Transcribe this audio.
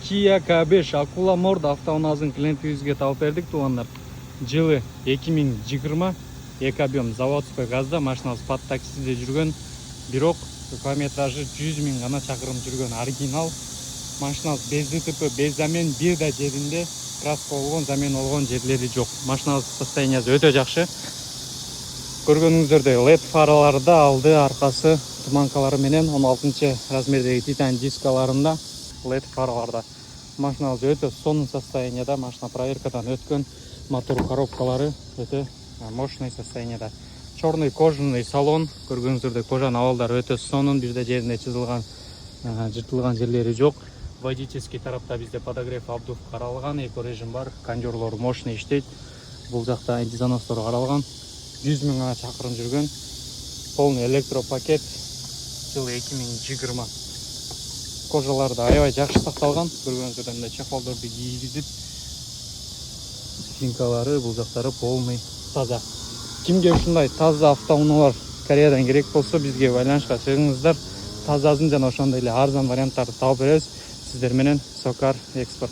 Kia K5 Акула Морда автоунаазын клиентибизге тауып бердик туугандар. Жылы 2020, эки объем заводской газда машинабыз под таксиде жүргөн, бирок километражы 100 000 гана чакырым жүргөн оригинал машинабыз без ДТП, без замен, бир да жеринде краска болгон, замен болгон жерлери жок. Машинабыз состояниясы өтө жакшы. Көргөнүңүздөрдөй LED фаралары да алды, аркасы туманкалары менен 16 размердеги титан дискаларында LED фараларда. Машинабыз өтө сонун состоянияда, машина проверкадан өткөн, мотор коробкалары өтө мощный состоянияда. Черный кожаный салон, көргөнүңүздөрдөй кожанын абалдары өтө сонун, бирде жерине чызылган, жыртылган жерлери жок. Водительский тарапта бизде подогрев обдув каралган, эко режим бар, кондёрлор мощный иштейт. Бул жакта антизаностор каралган. 100 000 гана чакырым жүргөн, полный электропакет, жылы 2020. Кожалары да аябай жакшы сакталган, көргөнүңүздөй мындай чехолдорду кийгизип, финкалары, бул жактары полный таза. Кимге ушундай таза автоунаа Кореядан керек болсо, бизге байланышка чыгыңыздар. Тазасын жана ошондой эле арзан варианттарды тауып беребиз. Сиздер менен Сокар экспорт.